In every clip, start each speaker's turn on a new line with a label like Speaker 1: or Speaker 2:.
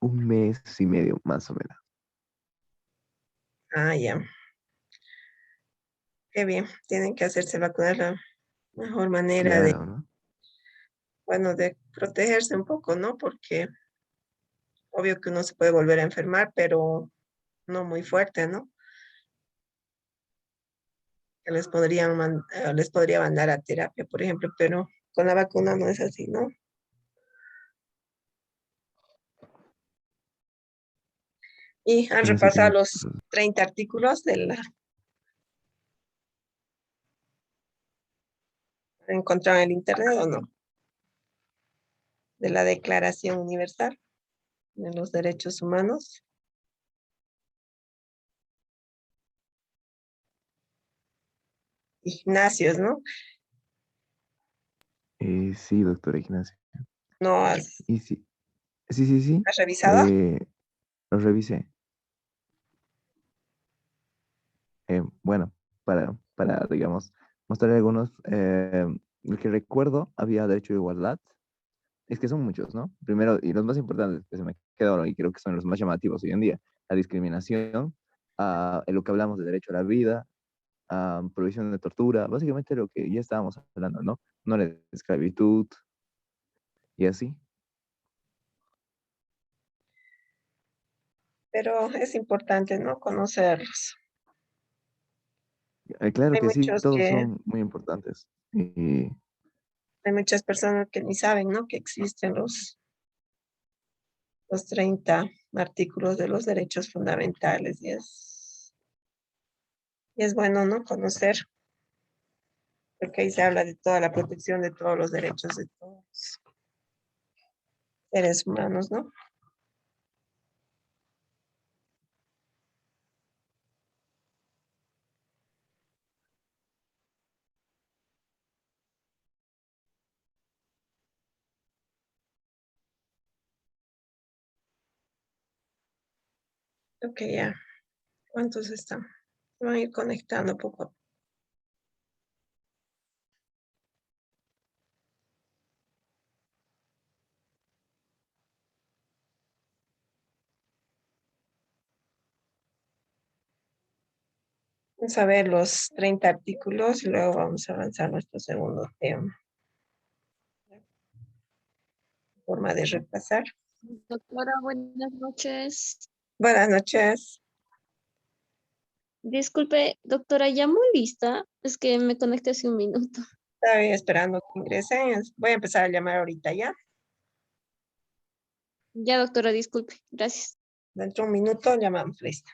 Speaker 1: un mes y medio, más o menos.
Speaker 2: Ah, ya. Qué bien. Tienen que hacerse vacunar la mejor manera de,
Speaker 1: Claro, ¿no?
Speaker 2: bueno, de protegerse un poco, ¿no? Porque obvio que uno se puede volver a enfermar, pero no muy fuerte, ¿no? Que les podría mandar a terapia, por ejemplo, pero con la vacuna no es así, ¿no? Y han
Speaker 1: Sí, sí,
Speaker 2: repasado
Speaker 1: tienes
Speaker 2: los
Speaker 1: razón.
Speaker 2: 30 artículos encontrado en el internet o no, de la Declaración Universal de los Derechos Humanos. Ignacios, ¿no?
Speaker 1: Sí, doctora Ignacia.
Speaker 2: ¿No has,
Speaker 1: Y sí, sí, sí, sí.
Speaker 2: has revisado?
Speaker 1: eh, lo revisé. Bueno, digamos, mostrar algunos. El que recuerdo había derecho de igualdad. Es que son muchos, ¿no? Primero, y los más importantes que se me quedaron, y creo que son los más llamativos hoy en día, la discriminación, en lo que hablamos de derecho a la vida, prohibición de tortura, básicamente lo que ya estábamos hablando, ¿no? No la esclavitud y así.
Speaker 2: Pero es importante, ¿no? Conocerlos.
Speaker 1: Claro
Speaker 2: Hay
Speaker 1: que sí,
Speaker 2: muchos
Speaker 1: todos
Speaker 2: que,
Speaker 1: son muy importantes. Y
Speaker 2: hay muchas personas que ni saben, ¿no? Que existen los 30 artículos de los derechos fundamentales y es bueno, ¿no? Conocer, porque ahí se habla de toda la protección de todos los derechos de todos los seres humanos, ¿no? Ok, ya. ¿Cuántos están? Se van a ir conectando poco a poco. Vamos a ver los 30 artículos y luego vamos a avanzar a nuestro segundo tema. Forma de repasar.
Speaker 3: Doctora, buenas noches.
Speaker 2: Buenas noches.
Speaker 3: Disculpe, doctora, ¿llamo lista? Es que me conecté hace un minuto.
Speaker 2: Estoy esperando que ingresen. Voy a empezar a llamar ahorita ya.
Speaker 3: Ya, doctora, disculpe. Gracias.
Speaker 2: Dentro de un minuto llamamos. Listo.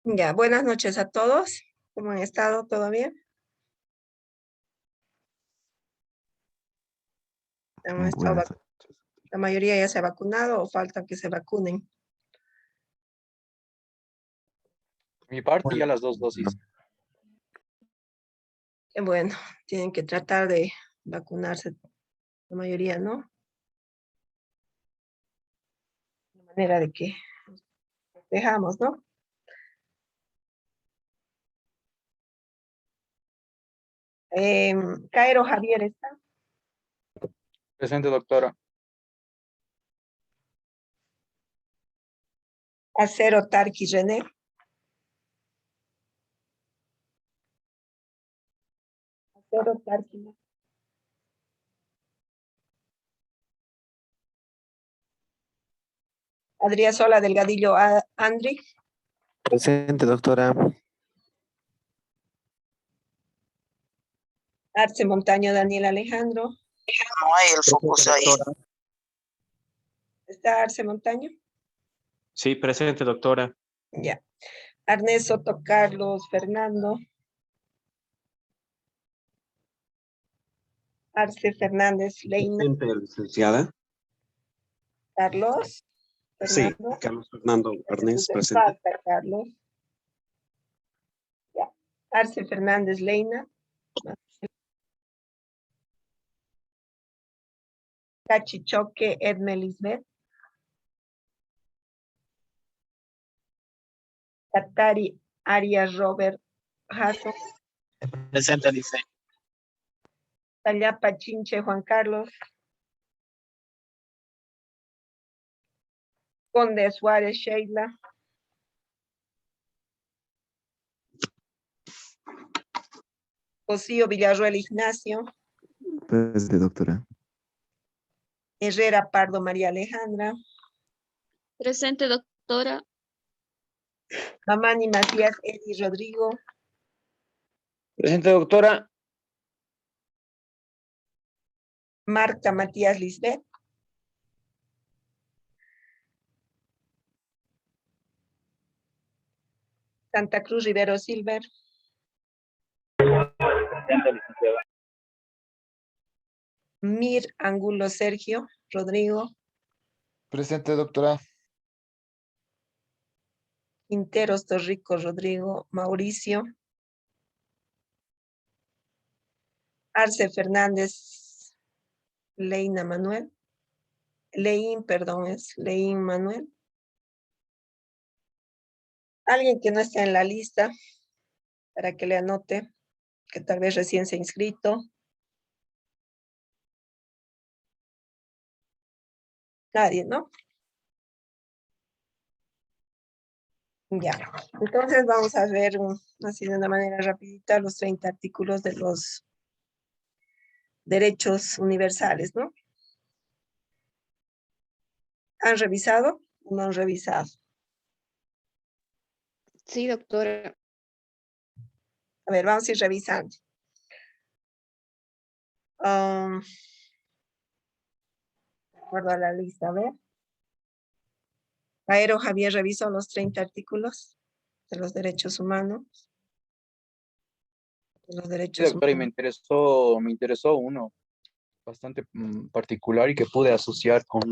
Speaker 2: Ya, buenas noches a todos. ¿Cómo han estado? ¿Todo bien? ¿Han estado
Speaker 1: buenas noches.
Speaker 2: la mayoría ya se ha vacunado o falta que se vacunen?
Speaker 4: Mi parte
Speaker 1: Bueno,
Speaker 4: ya las dos dosis.
Speaker 2: Qué bueno, tienen que tratar de vacunarse la mayoría, ¿no? La manera de que nos protejamos, ¿no? Cairo Javier está.
Speaker 4: Presente, doctora.
Speaker 2: Acero Tarqui René. Acero Tarqui. Adriasola Delgadillo Andri.
Speaker 5: Presente, doctora.
Speaker 2: Arce Montaño Daniel Alejandro.
Speaker 6: No hay el focus ahí.
Speaker 5: Doctora.
Speaker 2: ¿Está Arce Montaño?
Speaker 5: Sí, presente, doctora.
Speaker 2: Ya. Arnés Soto Carlos Fernando. Arce Fernández Leina.
Speaker 7: Presente, licenciada.
Speaker 2: Carlos
Speaker 7: Sí,
Speaker 2: Fernando.
Speaker 7: Carlos Fernando Arnés,
Speaker 2: Entonces,
Speaker 7: presente.
Speaker 2: falta Carlos. Ya. Arce Fernández Leina. Cachichoque Edme Lisbeth. Catari Arias Robert Jasso.
Speaker 5: Presente, dice.
Speaker 2: Tallapa Chinche Juan Carlos. Conde Suárez Sheila. Cosío Villarruel Ignacio.
Speaker 1: Presente, doctora.
Speaker 2: Herrera Pardo María Alejandra.
Speaker 3: Presente, doctora.
Speaker 2: Mamani Macías Eddie Rodrigo.
Speaker 4: Presente, doctora.
Speaker 2: Marta Matías Lisbeth. Santa Cruz Rivero Silver.
Speaker 4: Presente, licenciada.
Speaker 2: Mir Angulo Sergio Rodrigo.
Speaker 8: Presente, doctora.
Speaker 2: Quinteros Torrico Rodrigo Mauricio. Arce Fernández Leina Manuel. Leín, perdón, es Leín Manuel. Alguien que no está en la lista para que le anote, que tal vez recién se ha inscrito. Nadie, ¿no? Ya. Entonces vamos a ver así de una manera rapidita los 30 artículos de los derechos universales, ¿no? ¿Han revisado o no han revisado?
Speaker 3: Sí, doctora.
Speaker 2: A ver, vamos a ir revisando. De acuerdo a la lista, a ver. Caero Javier revisó los 30 artículos de los derechos humanos. De los
Speaker 4: Sí,
Speaker 2: derechos
Speaker 4: doctora, y
Speaker 2: humanos.
Speaker 4: me interesó uno bastante particular y que pude asociar con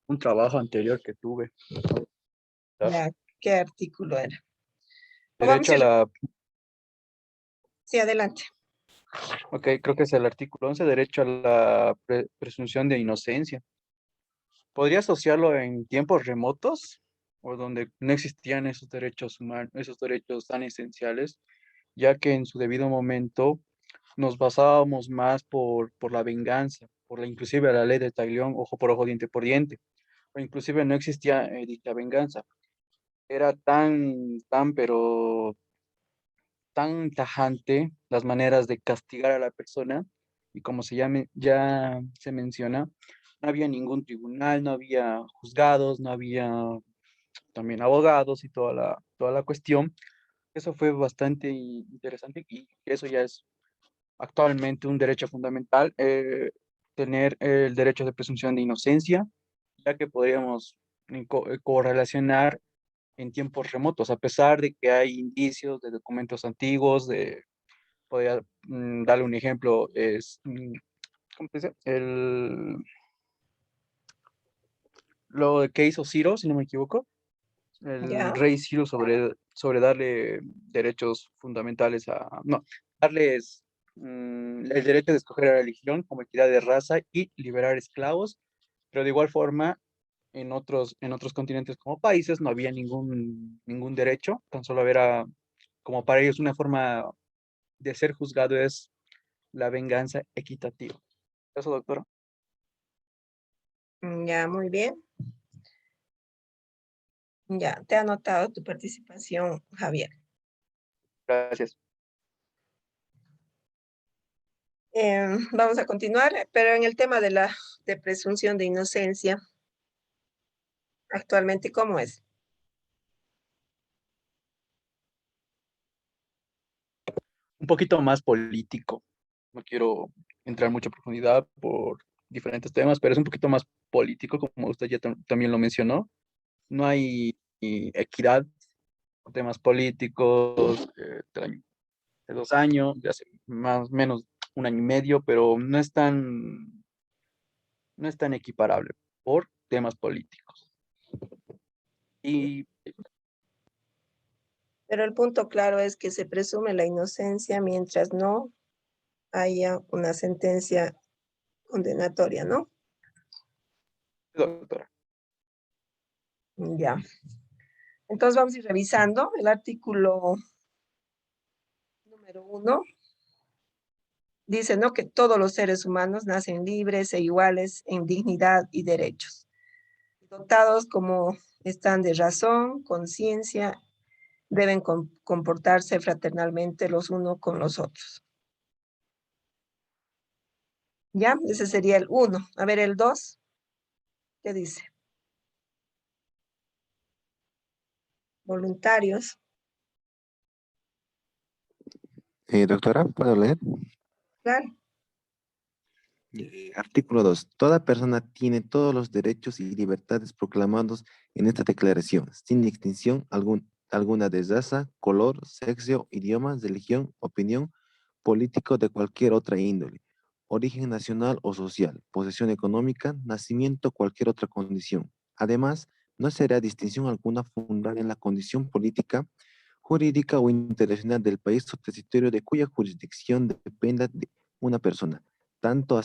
Speaker 4: un trabajo anterior que tuve.
Speaker 2: Ya, ¿qué artículo era? Lo vamos
Speaker 4: Derecho
Speaker 2: a
Speaker 4: a
Speaker 2: ir-
Speaker 4: la,
Speaker 2: Sí, adelante.
Speaker 4: ok, creo que es el artículo 11, derecho a la presunción de inocencia. ¿Podría asociarlo en tiempos remotos o donde no existían esos derechos humanos, esos derechos tan esenciales, ya que en su debido momento nos basábamos más por la venganza, inclusive la ley de talión, ojo por ojo, diente por diente, o inclusive no existía dicha venganza. Era pero tan tajante las maneras de castigar a la persona y como ya se menciona, no había ningún tribunal, no había juzgados, no había también abogados y toda la cuestión. Eso fue bastante interesante y eso ya es actualmente un derecho fundamental, tener el derecho de presunción de inocencia, ya que podríamos correlacionar en tiempos remotos, a pesar de que hay indicios de documentos antiguos, podría darle un ejemplo, ¿cómo se dice? Lo que hizo Ciro, si no me equivoco, el
Speaker 2: Ya.
Speaker 4: rey Ciro sobre darle derechos fundamentales no, darles el derecho de escoger la religión como equidad de raza y liberar esclavos, pero de igual forma en otros continentes como países no había ningún derecho, tan solo era como para ellos una forma de ser juzgado es la venganza equitativa. ¿Eso, doctora?
Speaker 2: Ya, muy bien. Ya, te he anotado tu participación, Javier.
Speaker 4: Gracias.
Speaker 2: Vamos a continuar, pero en el tema de presunción de inocencia, actualmente, ¿cómo es?
Speaker 4: Un poquito más político. No quiero entrar mucho en profundidad por diferentes temas, pero es un poquito más político, como usted ya también lo mencionó. No hay equidad por temas políticos de 2 años, de hace más o menos 1 año y medio, pero no es tan equiparable por temas políticos. Y
Speaker 2: Pero el punto claro es que se presume la inocencia mientras no haya una sentencia condenatoria, ¿no?
Speaker 4: doctora,
Speaker 2: Ya. Entonces vamos a ir revisando el artículo número 1. Dice, ¿no? Que todos los seres humanos nacen libres e iguales en dignidad y derechos, dotados como están de razón, conciencia, deben comportarse fraternalmente los unos con los otros. ¿Ya? Ese sería el 1. A ver, el 2, ¿qué dice? Voluntarios.
Speaker 7: Doctora, ¿puedo leer?
Speaker 2: Claro.
Speaker 7: Artículo 2. Toda persona tiene todos los derechos y libertades proclamados en esta declaración, sin distinción alguna de raza, color, sexo, idioma, religión, opinión, político de cualquier otra índole, origen nacional o social, posesión económica, nacimiento, cualquier otra condición. Además, no será distinción alguna fundada en la condición política, jurídica o internacional del país o territorio de cuya jurisdicción dependa de una persona, tanto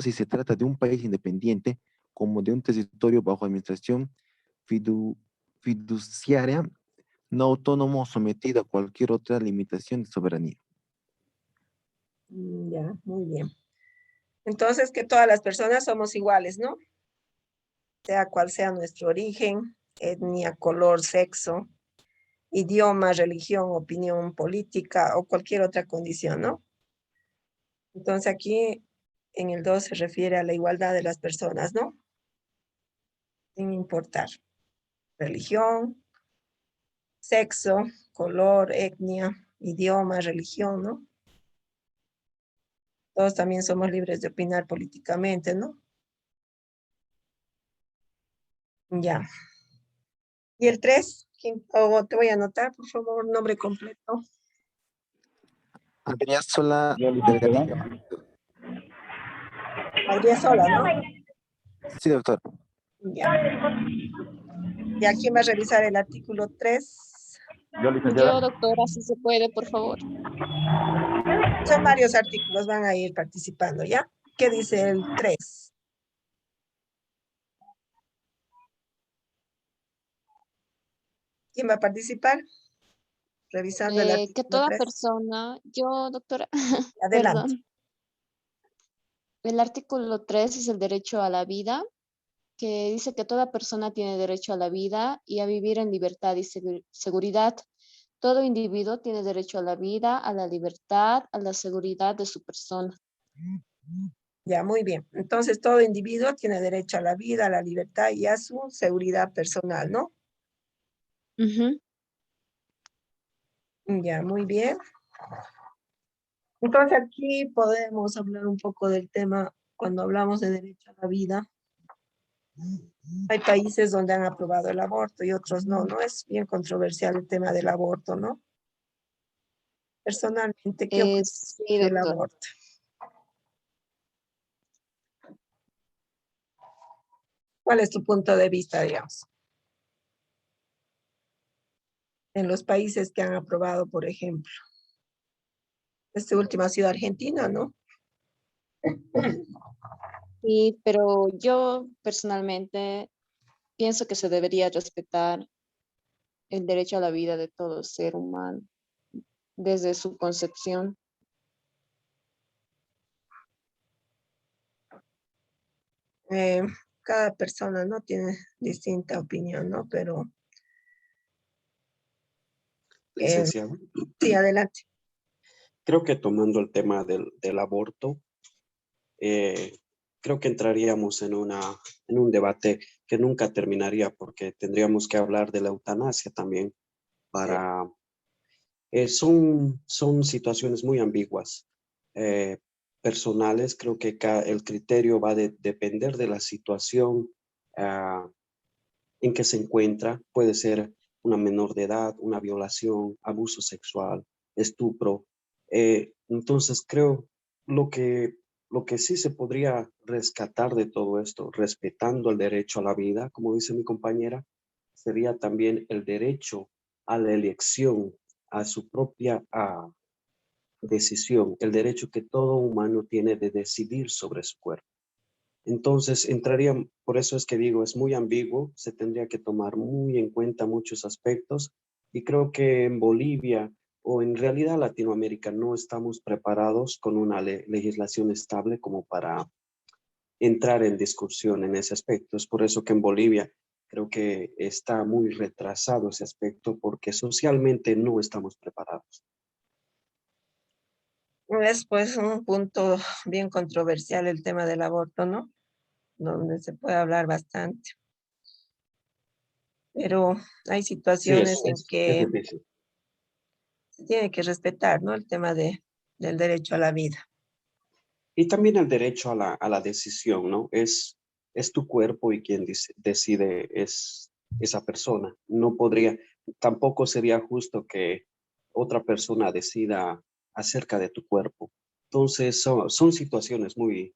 Speaker 7: si se trata de un país independiente como de un territorio bajo administración fiduciaria no autónomo o sometido a cualquier otra limitación de soberanía.
Speaker 2: Ya, muy bien. Entonces, que todas las personas somos iguales, ¿no? Sea cual sea nuestro origen, etnia, color, sexo, idioma, religión, opinión política o cualquier otra condición, ¿no? Entonces aquí en el 2 se refiere a la igualdad de las personas, ¿no? Sin importar religión, sexo, color, etnia, idioma, religión, ¿no? Todos también somos libres de opinar políticamente, ¿no? Ya. ¿Y el 3? Te voy a anotar, por favor, nombre completo.
Speaker 7: Andrea Sola
Speaker 8: Yoli Cepeda.
Speaker 7: Delgadillo.
Speaker 2: Adrián Sola, ¿no?
Speaker 7: Sí, doctor.
Speaker 2: Ya. ¿Y a quién va a revisar el artículo 3?
Speaker 8: Yoli
Speaker 3: Yo,
Speaker 8: Cepeda.
Speaker 3: doctora, si se puede, por favor.
Speaker 2: Son varios artículos, van a ir participando, ¿ya? ¿Qué dice el 3? ¿Quién va a participar? Revisando el
Speaker 3: Que
Speaker 2: artículo
Speaker 3: toda
Speaker 2: 3.
Speaker 3: persona, yo, doctora,
Speaker 2: Adelante.
Speaker 3: perdón, el artículo 3 es el derecho a la vida, que dice que toda persona tiene derecho a la vida y a vivir en libertad y seguridad. Todo individuo tiene derecho a la vida, a la libertad, a la seguridad de su persona.
Speaker 2: Ya, muy bien. Entonces, todo individuo tiene derecho a la vida, a la libertad y a su seguridad personal, ¿no?
Speaker 3: Ujú.
Speaker 2: Ya, muy bien. Entonces, aquí podemos hablar un poco del tema cuando hablamos de derecho a la vida. Hay países donde han aprobado el aborto y otros no, ¿no? Es bien controversial el tema del aborto, ¿no? Personalmente, ¿qué opinas
Speaker 3: Sí,
Speaker 2: del
Speaker 3: doctora.
Speaker 2: aborto? ¿Cuál es tu punto de vista, digamos? En los países que han aprobado, por ejemplo. Este último ha sido Argentina, ¿no?
Speaker 3: Sí, pero yo personalmente pienso que se debería respetar el derecho a la vida de todo ser humano desde su concepción.
Speaker 2: Eh, Cada persona no tiene distinta opinión, ¿no? Pero
Speaker 9: Licenciado,
Speaker 2: sí, adelante.
Speaker 9: creo que tomando el tema del aborto, eh, creo que entraríamos en un debate que nunca terminaría porque tendríamos que hablar de la eutanasia también para... son situaciones muy ambiguas, eh, personales. Creo que el criterio va a depender de la situación en que se encuentra. Puede ser una menor de edad, una violación, abuso sexual, estupro. Entonces creo lo que, lo que sí se podría rescatar de todo esto, respetando el derecho a la vida, como dice mi compañera, sería también el derecho a la elección, a su propia decisión, el derecho que todo humano tiene de decidir sobre su cuerpo. Entonces, entraría, por eso es que digo, es muy ambiguo, se tendría que tomar muy en cuenta muchos aspectos y creo que en Bolivia o en realidad Latinoamérica no estamos preparados con una legislación estable como para entrar en discusión en ese aspecto. Es por eso que en Bolivia creo que está muy retrasado ese aspecto porque socialmente no estamos preparados.
Speaker 2: Es pues un punto bien controversial el tema del aborto, ¿no? Donde se puede hablar bastante. Pero hay
Speaker 9: Sí,
Speaker 2: situaciones en
Speaker 9: es
Speaker 2: que
Speaker 9: difícil.
Speaker 2: se tiene que respetar, ¿no? El tema del derecho a la vida.
Speaker 9: Y también el derecho a la decisión, ¿no? Es tu cuerpo y quien decide es esa persona. No podría, tampoco sería justo que otra persona decida acerca de tu cuerpo. Entonces, son situaciones muy,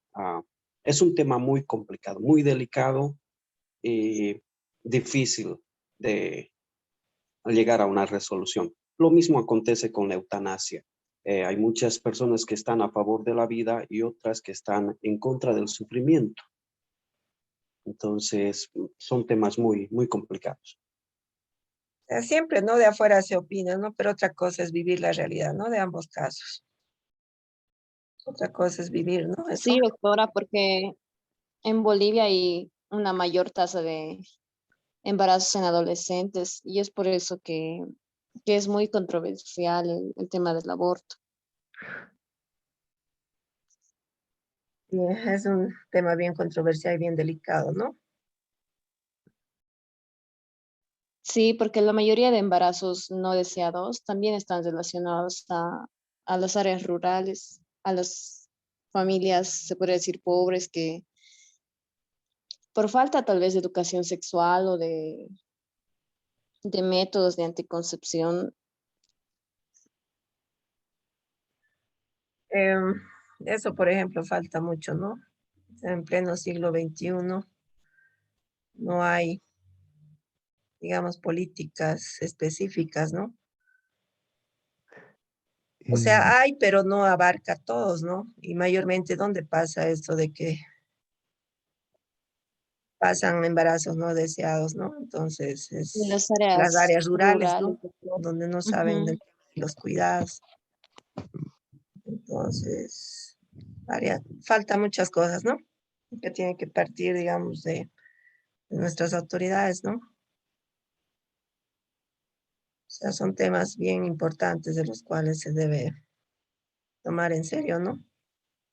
Speaker 9: es un tema muy complicado, muy delicado y difícil de llegar a una resolución. Lo mismo acontece con la eutanasia. Hay muchas personas que están a favor de la vida y otras que están en contra del sufrimiento. Entonces, son temas muy, muy complicados.
Speaker 2: O sea, siempre, ¿no? De afuera se opina, ¿no? Pero otra cosa es vivir la realidad, ¿no? De ambos casos. Otra cosa es vivir, ¿no? Eso.
Speaker 3: Sí, doctora, porque en Bolivia hay una mayor tasa de embarazos en adolescentes y es por eso que es muy controversial el tema del aborto.
Speaker 2: Y es un tema bien controversial y bien delicado, ¿no?
Speaker 3: Sí, porque la mayoría de embarazos no deseados también están relacionados a las áreas rurales, a las familias, se puede decir, pobres, que por falta tal vez de educación sexual o de métodos de anticoncepción.
Speaker 2: Em, Eso, por ejemplo, falta mucho, ¿no? En pleno siglo XXI no hay, digamos, políticas específicas, ¿no? O
Speaker 1: Eh,
Speaker 2: sea, hay, pero no abarca a todos, ¿no? Y mayormente, ¿dónde pasa esto de que pasan embarazos no deseados, ¿no? Entonces,
Speaker 3: En
Speaker 2: es
Speaker 3: las
Speaker 2: las
Speaker 3: áreas
Speaker 2: áreas rurales,
Speaker 3: rurales,
Speaker 2: ¿no?
Speaker 3: doctor.
Speaker 2: Donde no saben
Speaker 3: Ujú.
Speaker 2: de los cuidados. Entonces, falta muchas cosas, ¿no? Que tienen que partir, digamos, de nuestras autoridades, ¿no? O sea, son temas bien importantes de los cuales se debe tomar en serio, ¿no?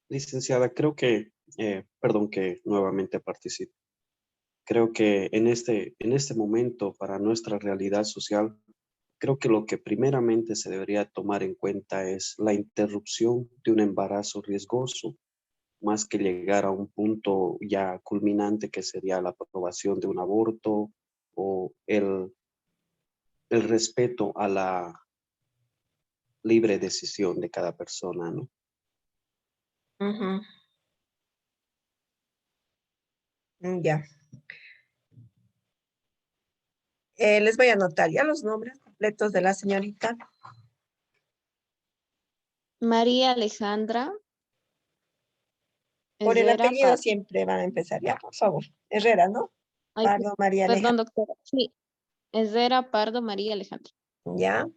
Speaker 9: Licenciada, creo que, perdón que nuevamente participe. Creo que en este momento, para nuestra realidad social, creo que lo que primeramente se debería tomar en cuenta es la interrupción de un embarazo riesgoso, más que llegar a un punto ya culminante que sería la aprobación de un aborto o el respeto a la libre decisión de cada persona, ¿no?
Speaker 2: Ujú. Ya. Les voy a anotar ya los nombres completos de la señorita.
Speaker 3: María Alejandra
Speaker 2: Por el
Speaker 3: Herrera
Speaker 2: apellido siempre van a empezar ya, por favor. Herrera, ¿no?
Speaker 3: Ay,
Speaker 2: Pardo María
Speaker 3: perdón,
Speaker 2: Alejandra.
Speaker 3: doctora. Sí, es Vera Pardo María Alejandra.
Speaker 2: Ya.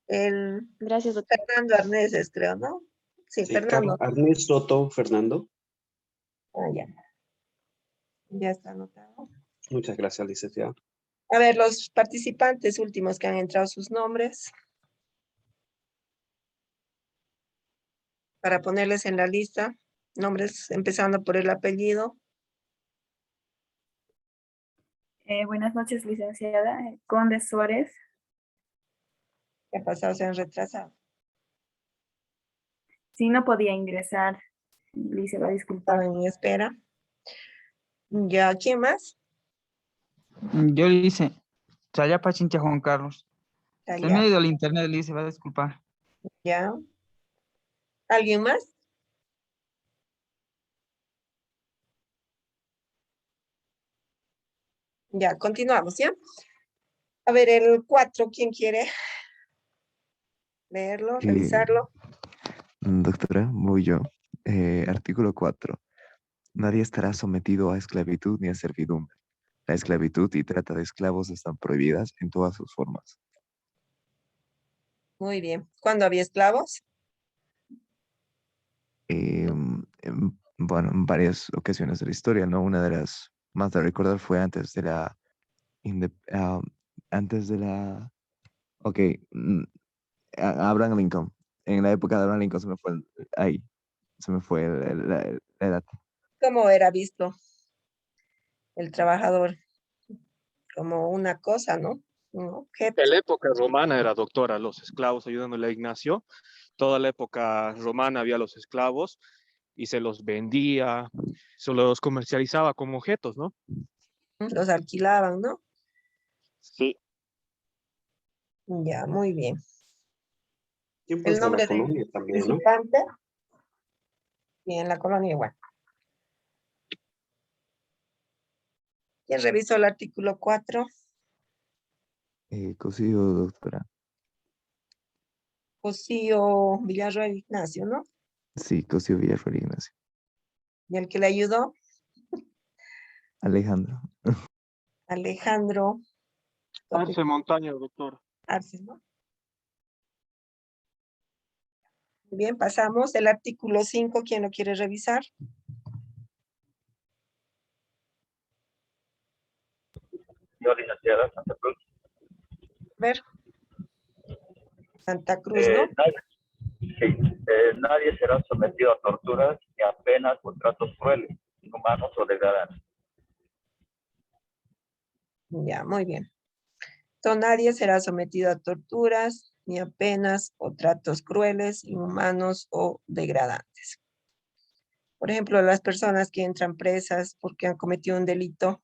Speaker 2: El
Speaker 3: Gracias, doctora.
Speaker 2: Fernando Arneses, creo, ¿no? Sí,
Speaker 9: Sí,
Speaker 2: Fernando.
Speaker 9: Arnés Soto Fernando.
Speaker 2: Ah, ya. Ya está anotado.
Speaker 9: Muchas gracias, licenciado.
Speaker 2: A ver, los participantes últimos que han entrado sus nombres. Para ponerles en la lista. Nombres empezando por el apellido.
Speaker 10: Buenas noches, licenciada. Conde Suárez.
Speaker 2: ¿Qué ha pasado? Se han retrasado.
Speaker 10: Sí, no podía ingresar. Se va a disculpar.
Speaker 2: Estaba en espera. Ya, ¿quién más?
Speaker 11: Yo le hice Chayapa Chincha Juan Carlos. Se me
Speaker 2: Ya.
Speaker 11: ha ido el internet, le hice, va a disculpar.
Speaker 2: Ya. ¿Alguien más? Ya, continuamos, ¿ya? A ver, el 4, ¿quién quiere leerlo, revisarlo?
Speaker 1: Doctora, voy yo. Artículo 4. Nadie estará sometido a esclavitud ni a servidumbre. La esclavitud y trata de esclavos están prohibidas en todas sus formas.
Speaker 2: Muy bien. ¿Cuándo había esclavos?
Speaker 1: Bueno, en varias ocasiones de la historia, ¿no? Una de las más de recordar fue antes de la... antes de la... Ok, Abraham Lincoln. En la época de Abraham Lincoln se me fue ahí. Se me fue la edad.
Speaker 2: ¿Cómo era visto el trabajador? Como una cosa, ¿no? Un objeto.
Speaker 5: En la época romana era doctora, los esclavos ayudándole a Ignacio. Toda la época romana había los esclavos y se los vendía, se los comercializaba como objetos, ¿no?
Speaker 2: Los alquilaban, ¿no?
Speaker 5: Sí.
Speaker 2: Ya, muy bien.
Speaker 9: Tiempos
Speaker 2: El
Speaker 9: de la
Speaker 2: nombre del
Speaker 9: colonia también, ¿no?
Speaker 2: participante. Y en la colonia igual. ¿Quién revisó el artículo 4?
Speaker 1: Cosío, doctora.
Speaker 2: Cosío Villarroel Ignacio, ¿no?
Speaker 1: Sí, Cosío Villarreal Ignacio.
Speaker 2: Y el que le ayudó,
Speaker 1: Alejandro.
Speaker 2: Alejandro
Speaker 5: Arce Montaña, doctor.
Speaker 2: Arce, ¿no? Muy bien, pasamos. El artículo 5, ¿quién lo quiere revisar?
Speaker 12: Yo, licenciada Santa Cruz.
Speaker 2: A ver. Santa Cruz, ¿no?
Speaker 12: Nadie será sometido a torturas ni a penas o tratos crueles, inhumanos o degradantes.
Speaker 2: Ya, muy bien. Entonces, nadie será sometido a torturas, ni a penas o tratos crueles, inhumanos o degradantes. Por ejemplo, las personas que entran presas porque han cometido un delito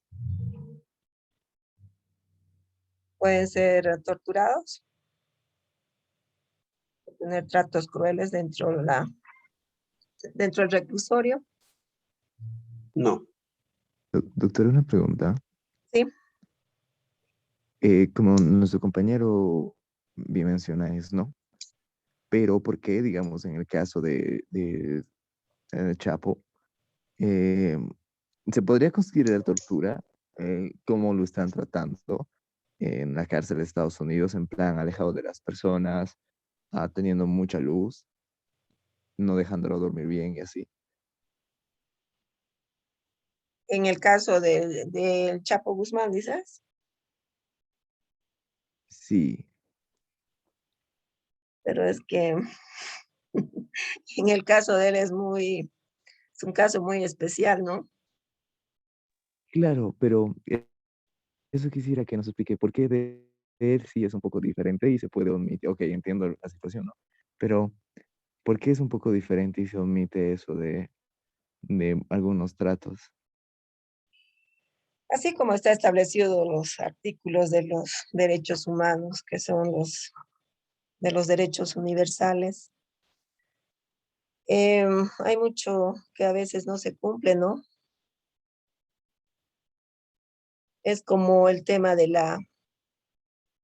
Speaker 2: pueden ser torturados, tener tratos crueles dentro del reclusorio.
Speaker 9: No.
Speaker 1: Doctor, una pregunta.
Speaker 2: Sí.
Speaker 1: Como nuestro compañero bien menciona es, ¿no? Pero ¿por qué, digamos, en el caso de Chapo, se podría considerar tortura? ¿Cómo lo están tratando en la cárcel de Estados Unidos, en plan alejado de las personas, teniendo mucha luz, no dejándolo dormir bien y así?
Speaker 2: En el caso del Chapo Guzmán, dices.
Speaker 1: Sí.
Speaker 2: Pero es que en el caso de él es un caso muy especial, ¿no?
Speaker 1: Claro, pero eso quisiera que nos explique por qué de él sí es un poco diferente y se puede omitir. Ok, entiendo la situación, ¿no? Pero ¿por qué es un poco diferente y se omite eso de algunos tratos?
Speaker 2: Así como está establecido los artículos de los derechos humanos, que son de los derechos universales, hay mucho que a veces no se cumple, ¿no? Es como el tema de la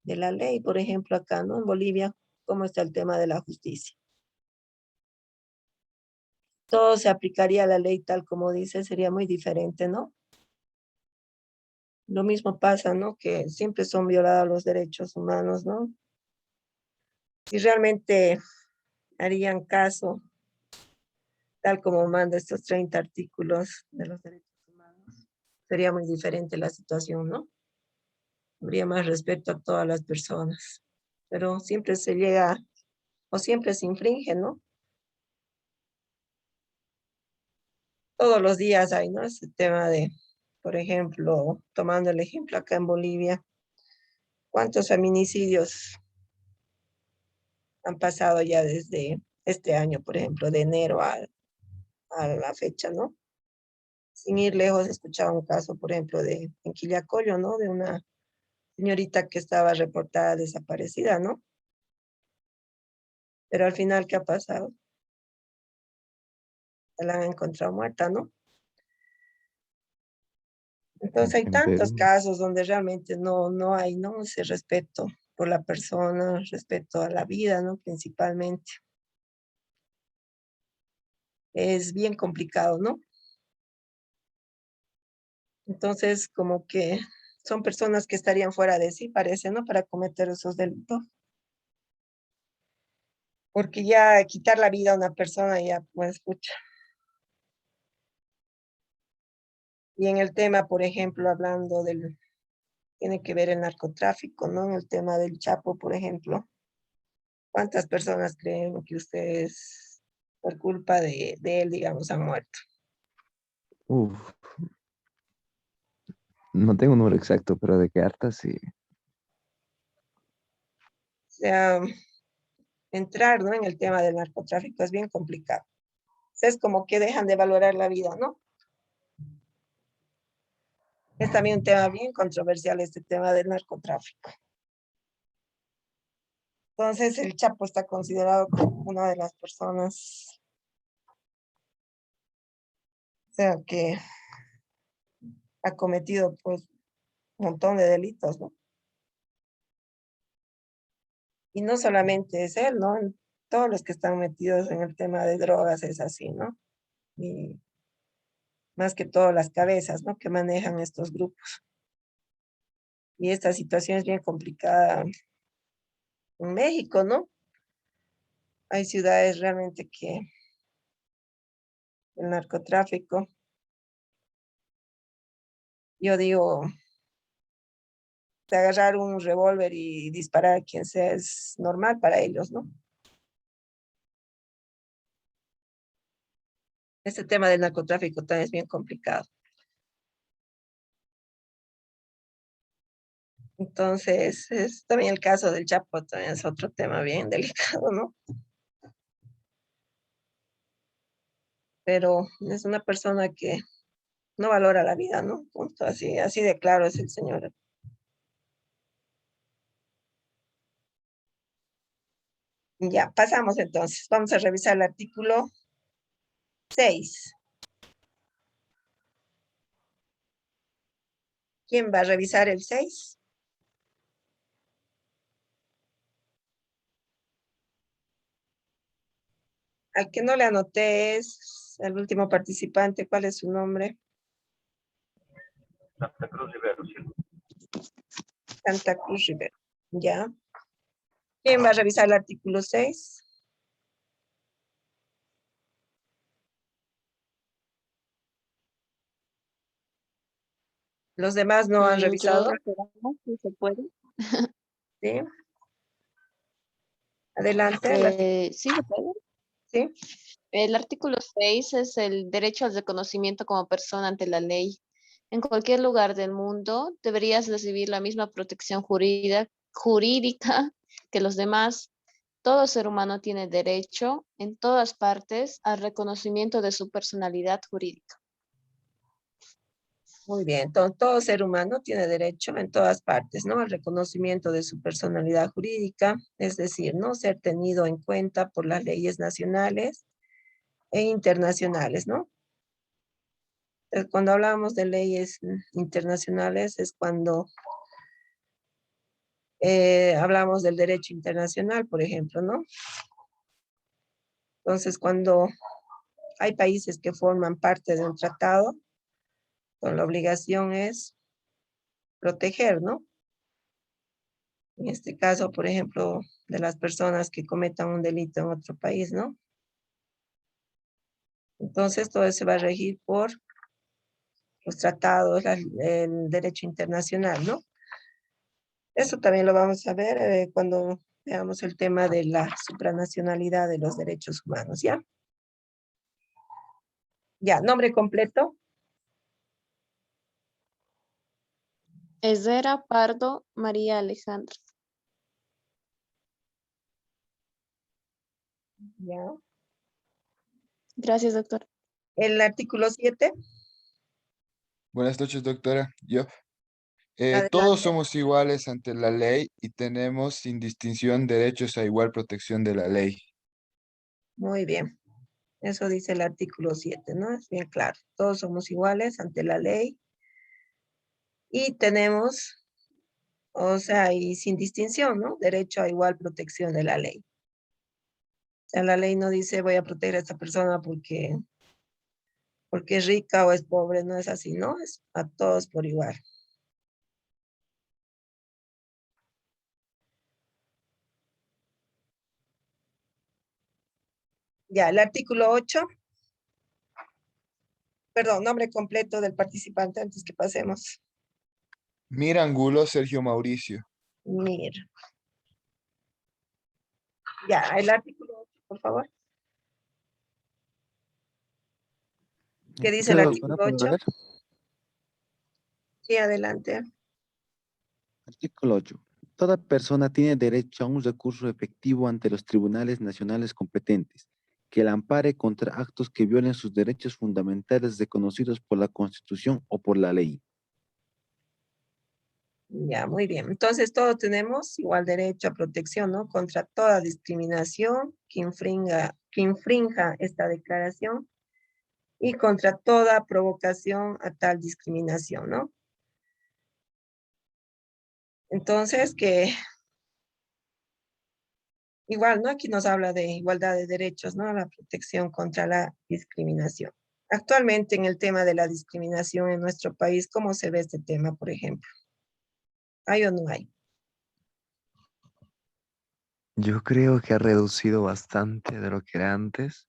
Speaker 2: ley, por ejemplo, acá, ¿no? En Bolivia, ¿cómo está el tema de la justicia? Todo se aplicaría a la ley tal como dice, sería muy diferente, ¿no? lo mismo pasa, ¿no? Que siempre son violados los derechos humanos, ¿no? Si realmente harían caso, tal como manda estos 30 artículos de los derechos humanos, sería muy diferente la situación, ¿no? Habría más respeto a todas las personas, pero siempre se llega o siempre se infringe, ¿no? Todos los días hay, ¿no? Ese tema de, por ejemplo, tomando el ejemplo acá en Bolivia, ¿cuántos feminicidios han pasado ya desde este año, por ejemplo, de enero a la fecha, ¿no? Sin ir lejos, escuchaba un caso, por ejemplo, en Quillacollo, ¿no? De una señorita que estaba reportada desaparecida, ¿no? Pero al final, ¿qué ha pasado? Se la han encontrado muerta, ¿no? Entonces hay
Speaker 1: En
Speaker 2: tantos
Speaker 1: Perú.
Speaker 2: casos donde realmente no hay, ¿no? Ese respeto por la persona, respeto a la vida, ¿no? Principalmente. Es bien complicado, ¿no? Entonces, como que son personas que estarían fuera de sí, parece, ¿no? Para cometer esos delitos. Porque ya quitar la vida a una persona ya, pues, escucha. Y en el tema, por ejemplo, hablando tiene que ver el narcotráfico, ¿no? En el tema del Chapo, por ejemplo. ¿Cuántas personas creen que ustedes, por culpa de él, digamos, han muerto?
Speaker 1: Uf, no tengo un número exacto, pero de que hartas sí.
Speaker 2: O sea, entrar, ¿no? En el tema del narcotráfico es bien complicado. O sea, es como que dejan de valorar la vida, ¿no? Es también un tema bien controversial este tema del narcotráfico. Entonces, el Chapo está considerado como una de las personas, o sea, que ha cometido, pues, un montón de delitos, ¿no? Y no solamente es él, ¿no? Todos los que están metidos en el tema de drogas es así, ¿no? Y más que todo las cabezas, ¿no? Que manejan estos grupos. Y esta situación es bien complicada en México, ¿no? Hay ciudades realmente que el narcotráfico, yo digo, de agarrar un revólver y disparar a quien sea es normal para ellos, ¿no? Este tema del narcotráfico también es bien complicado. Entonces, es también el caso del Chapo, también es otro tema bien delicado, ¿no? Pero es una persona que no valora la vida, ¿no? Punto, así de claro es el señor. Ya, pasamos entonces. Vamos a revisar el artículo 6. ¿Quién va a revisar el 6? Al que no le anoté es el último participante. ¿Cuál es su nombre?
Speaker 12: Santa Cruz Rivero, sí.
Speaker 2: Santa Cruz Rivero. Ya. ¿Quién va a revisar el artículo 6? Los demás no han
Speaker 3: Yo,
Speaker 2: revisado.
Speaker 3: doctora, si se puede.
Speaker 2: Sí. Adelante.
Speaker 3: Sí, se puede.
Speaker 2: Sí.
Speaker 3: El artículo 6 es el derecho al reconocimiento como persona ante la ley. En cualquier lugar del mundo deberías recibir la misma protección jurídica que los demás. Todo ser humano tiene derecho en todas partes al reconocimiento de su personalidad jurídica.
Speaker 2: Muy bien, entonces todo ser humano tiene derecho en todas partes, ¿no? Al reconocimiento de su personalidad jurídica, es decir, no ser tenido en cuenta por las leyes nacionales e internacionales, ¿no? Cuando hablamos de leyes internacionales es cuando hablamos del derecho internacional, por ejemplo, ¿no? Entonces, cuando hay países que forman parte de un tratado, pues la obligación es proteger, ¿no? En este caso, por ejemplo, de las personas que cometan un delito en otro país, ¿no? Entonces, todo eso se va a regir por los tratados, el derecho internacional, ¿no? Eso también lo vamos a ver cuando veamos el tema de la supranacionalidad de los derechos humanos, ¿ya? Ya, nombre completo.
Speaker 3: Esdera Pardo María Alejandra.
Speaker 2: Ya.
Speaker 3: Gracias, doctor.
Speaker 2: El artículo 7.
Speaker 8: Buenas noches, doctora.
Speaker 2: Adelante.
Speaker 8: Todos somos iguales ante la ley y tenemos sin distinción derechos a igual protección de la ley.
Speaker 2: Muy bien. Eso dice el artículo 7, ¿no? Es bien claro. Todos somos iguales ante la ley y tenemos, o sea, y sin distinción, ¿no? Derecho a igual protección de la ley. O sea, la ley no dice voy a proteger a esta persona porque es rica o es pobre, no es así, ¿no? Es a todos por igual. Ya, el artículo 8. Perdón, nombre completo del participante antes que pasemos.
Speaker 8: Mira Angulo, Sergio Mauricio.
Speaker 2: Mir. Ya, el artículo 8, por favor. ¿Qué dice el
Speaker 7: Claro, doctora,
Speaker 2: artículo
Speaker 7: ¿puedo
Speaker 2: 8?
Speaker 7: ver?
Speaker 2: Sí, adelante.
Speaker 7: Artículo 8. Toda persona tiene derecho a un recurso efectivo ante los tribunales nacionales competentes, que la ampare contra actos que violen sus derechos fundamentales reconocidos por la Constitución o por la ley.
Speaker 2: Ya, muy bien. Entonces, todos tenemos igual derecho a protección, ¿no? Contra toda discriminación que infrinja esta declaración y contra toda provocación a tal discriminación, ¿no? Entonces, que igual, ¿no? Aquí nos habla de igualdad de derechos, ¿no? La protección contra la discriminación. Actualmente, en el tema de la discriminación en nuestro país, ¿cómo se ve este tema, por ejemplo? ¿Hay o no hay?
Speaker 1: Yo creo que ha reducido bastante de lo que era antes,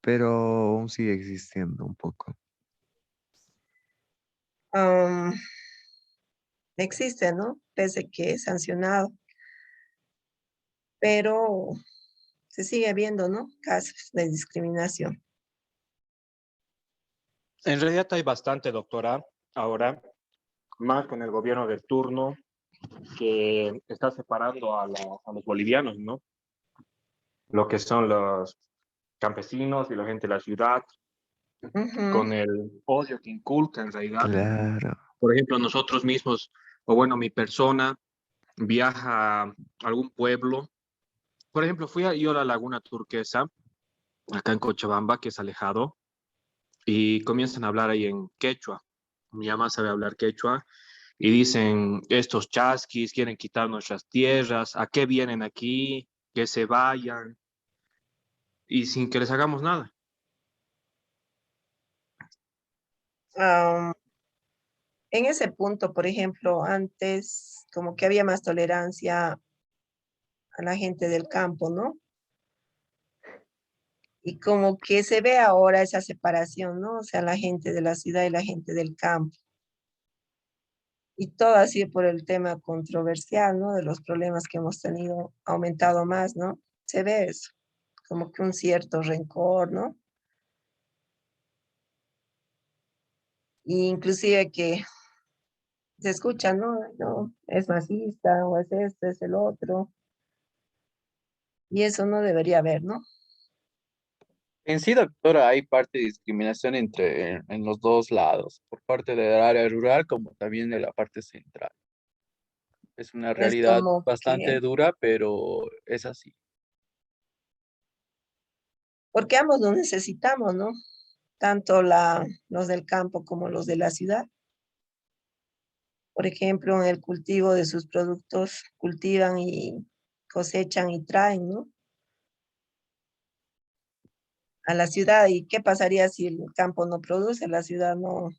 Speaker 1: pero aún sigue existiendo un poco.
Speaker 2: Existe, ¿no? Pese que es sancionado, pero se sigue viendo, ¿no? Casos de discriminación.
Speaker 5: En realidad hay bastante, doctora, ahora, más con el gobierno de turno que está separando a los bolivianos, ¿no? Lo que son los campesinos y la gente de la ciudad, con el odio que inculca en realidad.
Speaker 1: Claro.
Speaker 5: Por ejemplo, nosotros mismos, o bueno, mi persona viaja a algún pueblo. Por ejemplo, yo a la Laguna Turquesa, acá en Cochabamba, que es alejado, y comienzan a hablar ahí en quechua. Mi mamá sabe hablar quechua y dicen, estos chasquis quieren quitar nuestras tierras, ¿a qué vienen aquí? Que se vayan, y sin que les hagamos nada.
Speaker 2: En ese punto, por ejemplo, antes como que había más tolerancia a la gente del campo, ¿no? Y como que se ve ahora esa separación, ¿no? O sea, la gente de la ciudad y la gente del campo. Y todo así por el tema controversial, ¿no? De los problemas que hemos tenido, ha aumentado más, ¿no? Se ve eso, como que un cierto rencor, ¿no? Y inclusive que se escucha, ¿no? No, es machista, o es esto, es el otro. Y eso no debería haber, ¿no?
Speaker 4: En sí, doctora, hay parte de discriminación en los dos lados, por parte del área rural como también de la parte central. Es una
Speaker 2: Es
Speaker 4: realidad
Speaker 2: como
Speaker 4: bastante
Speaker 2: que,
Speaker 4: dura, pero es así.
Speaker 2: porque ambos nos necesitamos, ¿no? Tanto los del campo como los de la ciudad. Por ejemplo, en el cultivo de sus productos, cultivan y cosechan y traen, ¿no? A la ciudad. ¿Y qué pasaría si el campo no produce? La ciudad no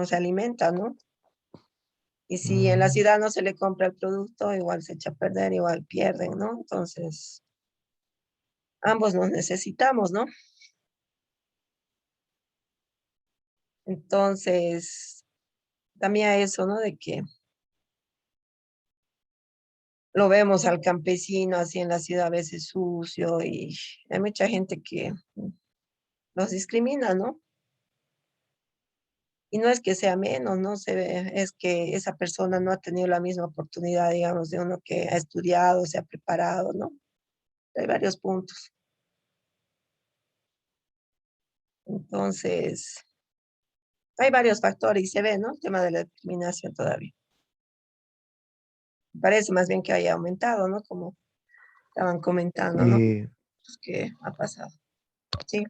Speaker 2: se alimenta, ¿no? Y si en la ciudad no se le compra el producto, igual se echa a perder, igual pierden, ¿no? Entonces, ambos nos necesitamos, ¿no? Entonces, también eso, ¿no? De que lo vemos al campesino así en la ciudad a veces sucio y hay mucha gente que los discrimina, ¿no? Y no es que sea menos, ¿no? Se ve, es que esa persona no ha tenido la misma oportunidad, digamos, de uno que ha estudiado, se ha preparado, ¿no? Hay varios puntos. Entonces, hay varios factores y se ve, ¿no? El tema de la discriminación todavía. Parece más bien que haya aumentado, ¿no? Como estaban comentando, ¿no?
Speaker 1: Y,
Speaker 2: Pues, ¿qué ha pasado? Sí.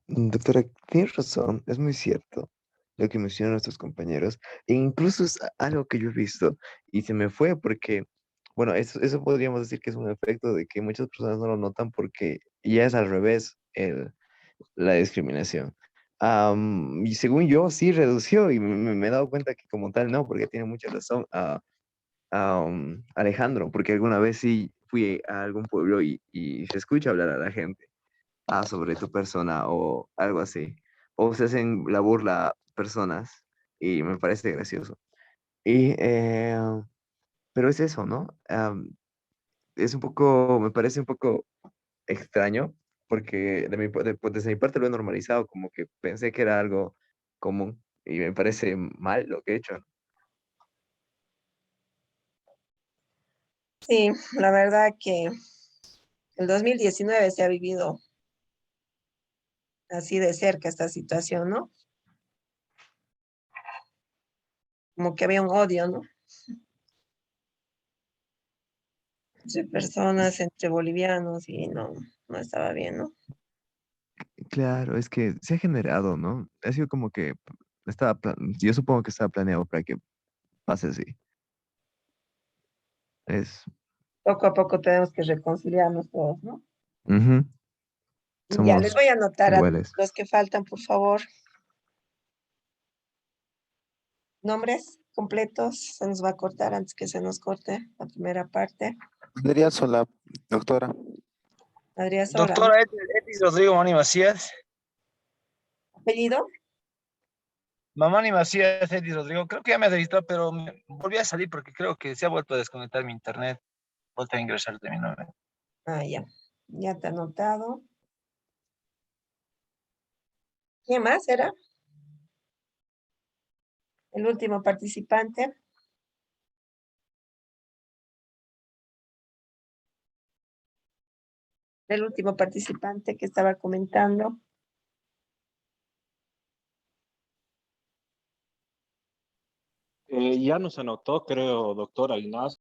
Speaker 1: doctora, tienes razón, es muy cierto lo que mencionan nuestros compañeros. E incluso es algo que yo he visto y se me fue porque, bueno, eso podríamos decir que es un efecto de que muchas personas no lo notan porque ya es al revés la discriminación. Y según yo, sí redució y me he dado cuenta que como tal no, porque tiene mucha razón Alejandro, porque alguna vez sí fui a algún pueblo y se escucha hablar a la gente sobre tu persona o algo así. O se hacen la burla personas y me parece gracioso. Y, pero es eso, ¿no? Es un poco, me parece un poco extraño porque pues, desde mi parte lo he normalizado, como que pensé que era algo común y me parece mal lo que he hecho.
Speaker 2: Sí, la verdad que el 2019 se ha vivido así de cerca esta situación, ¿no? Como que había un odio, ¿no? Entre personas, entre bolivianos y no estaba bien, ¿no?
Speaker 1: Claro, es que se ha generado, ¿no? Ha sido como que yo supongo que estaba planeado para que pase así. Es,
Speaker 2: Poco a poco tenemos que reconciliarnos todos, ¿no?
Speaker 1: ujú,
Speaker 2: Ya, les
Speaker 1: somos
Speaker 2: voy a anotar a
Speaker 1: iguales.
Speaker 2: los que faltan, por favor. Nombres completos, se nos va a cortar antes que se nos corte la primera parte.
Speaker 7: Adrián Sola, doctora.
Speaker 2: Adrián Sola.
Speaker 13: Doctora Etis Rodrigo Mamani Macías.
Speaker 2: ¿Apellido?
Speaker 13: Mamani Macías, Etis Rodrigo. Creo que ya me registró, pero me volví a salir porque creo que se ha vuelto a desconectar mi internet. Vuelto a ingresar de mi nombre.
Speaker 2: Ah, ya. Ya te he anotado. ¿Quién más era? El último participante. El último participante que estaba comentando.
Speaker 5: Ya nos anotó, creo, doctora Ignacio.